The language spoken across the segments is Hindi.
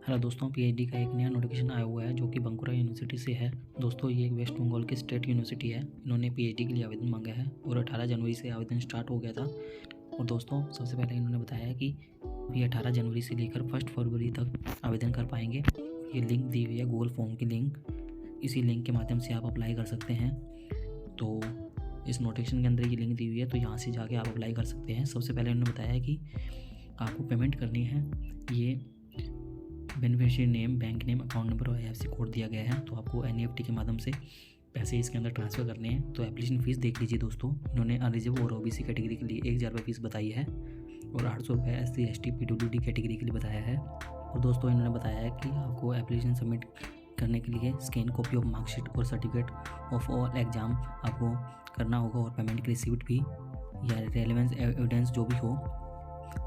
हेलो दोस्तों, पीएचडी का एक नया नोटिफिकेशन आया हुआ है जो कि बंकुरा यूनिवर्सिटी से है। दोस्तों, ये एक वेस्ट बंगाल की स्टेट यूनिवर्सिटी है। इन्होंने पीएचडी के लिए आवेदन मांगा है और 18 जनवरी से आवेदन स्टार्ट हो गया था। और दोस्तों, सबसे पहले इन्होंने बताया है कि ये 18 जनवरी से लेकर 1 फरवरी तक आवेदन कर पाएंगे। ये लिंक दी हुई है, गूगल फॉर्म की लिंक। इसी लिंक के माध्यम से आप अप्लाई कर सकते हैं। तो इस नोटिफिकेशन के अंदर ये लिंक दी हुई है, तो यहाँ से जाके आप अप्लाई कर सकते हैं। सबसे पहले उन्होंने बताया है कि आपको पेमेंट करनी है। ये beneficiary name, bank name, account number और आईएफएससी कोड दिया गया है। तो आपको एनईएफटी के माध्यम से पैसे इसके अंदर ट्रांसफ़र करने हैं। तो एप्लीकेशन फ़ीस देख लीजिए दोस्तों। इन्होंने अनरिजर्व और ओबीसी कैटेगरी के लिए 1000 रुपये फ़ीस बताई है और 800 रुपये एससी एसटी पीडब्ल्यूडी कैटेगरी के लिए बताया है। और दोस्तों, इन्होंने बताया है कि आपको एप्लीकेशन सबमिट करने के लिए स्कैन कॉपी ऑफ मार्कशीट और सर्टिफिकेट ऑफ ऑल एग्ज़ाम आपको करना होगा और पेमेंट की रिसीप्ट भी या रेलेवेंस एविडेंस जो भी हो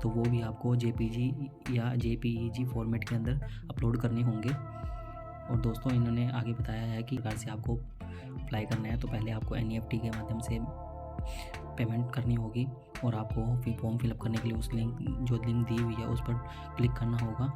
तो वो भी आपको जेपीजी या जेपीईजी फॉर्मेट के अंदर अपलोड करने होंगे। और दोस्तों, इन्होंने आगे बताया है कि प्रकार से आपको अप्लाई करना है। तो पहले आपको एनईएफटी के माध्यम से पेमेंट करनी होगी और आपको फिर फॉर्म फिलअप करने के लिए उस लिंक दी हुई है उस पर क्लिक करना होगा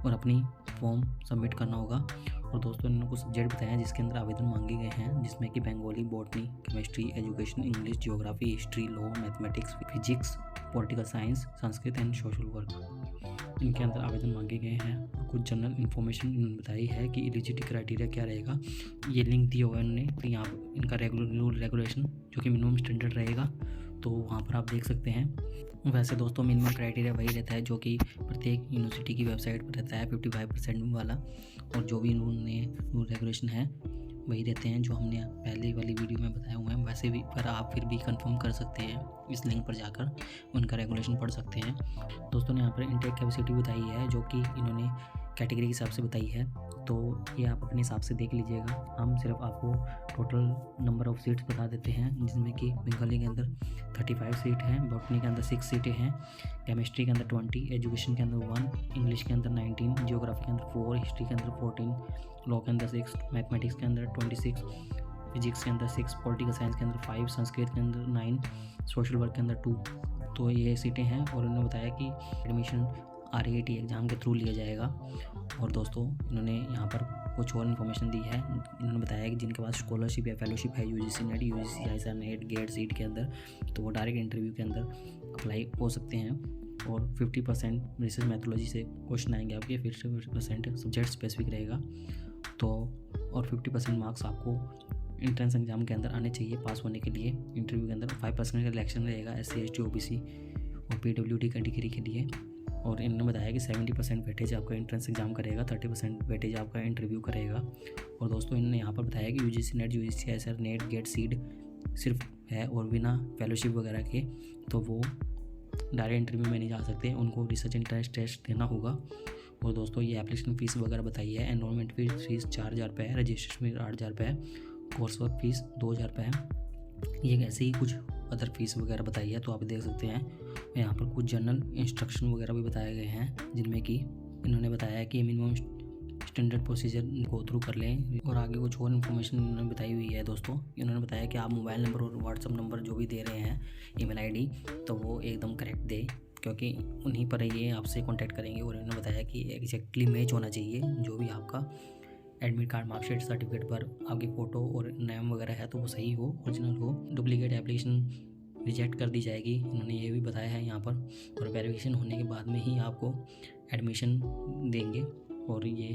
और अपनी फॉर्म सबमिट करना होगा। और दोस्तों, इन्होंने कुछ सब्जेक्ट बताया जिसके अंदर आवेदन मांगे गए हैं, जिसमें कि Bengali, botany, chemistry, education, English, geography, history, law, mathematics, physics, political science, Sanskrit and social work. इनके अंदर आवेदन मांगे गए हैं। और कुछ जनरल इन्फॉर्मेशन इन्होंने बताई है कि एलिजिबिलिटी क्राइटेरिया क्या रहेगा। ये लिंक दिया हुआ है उन्होंने, तो यहाँ इनका रेगुलेशन जो कि मिनिमम स्टैंडर्ड रहेगा, तो वहाँ पर आप देख सकते हैं। वैसे दोस्तों, मिनिमम क्राइटेरिया वही रहता है जो कि प्रत्येक यूनिवर्सिटी की वेबसाइट पर रहता है, 55% वाला। और जो भी इन्होंने रूल रेगुलेशन है वही रहते हैं जो हमने पहले वाली वीडियो में बताया हुआ है। वैसे भी पर आप फिर भी कंफर्म कर सकते हैं, इस लिंक पर जाकर उनका रेगुलेशन पढ़ सकते हैं। दोस्तों ने यहाँ पर इनटेक कैपेसिटी बताई है जो कि इन्होंने कैटेगरी के हिसाब से बताई है, तो ये आप अपने हिसाब से देख लीजिएगा। हम सिर्फ आपको टोटल नंबर ऑफ़ सीट्स बता देते हैं, जिसमें कि बंगाली के अंदर 35 सीट हैं, बॉटनी के अंदर 6 सीटें हैं, केमिस्ट्री के अंदर 20, एजुकेशन के अंदर 1, इंग्लिश के अंदर 19, जियोग्राफी के अंदर 4, हिस्ट्री के अंदर 14, लॉ के अंदर 6, मैथमेटिक्स के अंदर 26, फिजिक्स के अंदर 6, पॉलिटिकल साइंस के अंदर 5, संस्कृत के अंदर 9, सोशल वर्क के अंदर 2। तो ये सीटें हैं। और उन्होंने बताया कि एडमिशन RAT एग्ज़ाम के थ्रू लिया जाएगा। और दोस्तों, इन्होंने यहाँ पर कुछ और इन्फॉर्मेशन दी है। इन्होंने बताया कि जिनके पास स्कॉलरशिप या फेलोशिप है UGC net, UGC ISR net, gate seat के अंदर, तो वो डायरेक्ट इंटरव्यू के अंदर अप्लाई हो सकते हैं। और 50% रिसर्च मैथोलॉजी से क्वेश्चन आएंगे आपके, 50% सब्जेक्ट स्पेसिफिक रहेगा। तो और 50% मार्क्स आपको इंट्रेंस एग्जाम के अंदर आने चाहिए पास होने के लिए इंटरव्यू के अंदर। 5% का इलेक्शन रहेगा SC ST OBC और PWD कैटेगरी के लिए। और इन्होंने बताया कि 70% वेटेज आपका एंट्रेंस एग्जाम करेगा, 30% वेटेज आपका इंटरव्यू करेगा। और दोस्तों, इन्होंने यहाँ पर बताया कि UGC net, UGC ISR net, gate seat सिर्फ है और बिना फेलोशिप वगैरह के, तो वो डायरेक्ट इंटरव्यू में नहीं जा सकते, उनको रिसर्च इंटरेस्ट टेस्ट देना होगा। और दोस्तों, ये एप्लीकेशन फ़ीस वगैरह बताई है। एनरोलमेंट फीस 4000 रुपये है, रजिस्ट्रेशन फीस 8000 रुपये है, कोर्स वर्क फीस 2000 रुपये है। ये ऐसे ही कुछ अदर फीस वगैरह बताई है, तो आप देख सकते हैं। यहाँ पर कुछ जनरल इंस्ट्रक्शन वगैरह भी बताए गए हैं, जिनमें कि इन्होंने बताया कि minimum standard procedure go through कर लें। और आगे कुछ और इन्फॉर्मेशन इन्होंने बताई हुई है दोस्तों। इन्होंने बताया कि आप मोबाइल नंबर और व्हाट्सअप नंबर जो भी दे रहे हैं, ईमेल ID, तो वो एकदम करेक्ट दें, क्योंकि उन्हीं पर ये आपसे कॉन्टैक्ट करेंगे। और इन्होंने बताया कि एग्जैक्टली मैच होना चाहिए जो भी आपका एडमिट कार्ड, मार्कशीट, सर्टिफिकेट पर आपकी फ़ोटो और नाम वगैरह है, तो वो सही हो, ओरिजिनल हो। डुप्लीकेट एप्लीकेशन रिजेक्ट कर दी जाएगी, इन्होंने ये भी बताया है यहाँ पर। और वेरिफिकेशन होने के बाद में ही आपको एडमिशन देंगे। और ये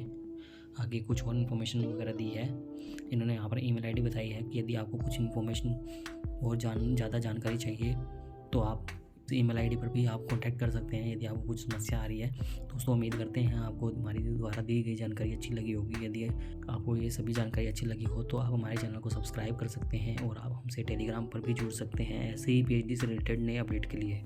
आगे कुछ और इन्फॉर्मेशन वगैरह दी है। इन्होंने यहाँ पर ईमेल ID बताई है कि यदि आपको कुछ इन्फॉर्मेशन और ज़्यादा जानकारी चाहिए तो आप ईमेल ID पर भी आप कॉन्टैक्ट कर सकते हैं यदि आपको कुछ समस्या आ रही है। दोस्तों, उम्मीद करते हैं आपको हमारी द्वारा दी गई जानकारी अच्छी लगी होगी। यदि आपको ये सभी जानकारी अच्छी लगी हो तो आप हमारे चैनल को सब्सक्राइब कर सकते हैं और आप हमसे टेलीग्राम पर भी जुड़ सकते हैं ऐसे ही PhD से रिलेटेड नए अपडेट के लिए।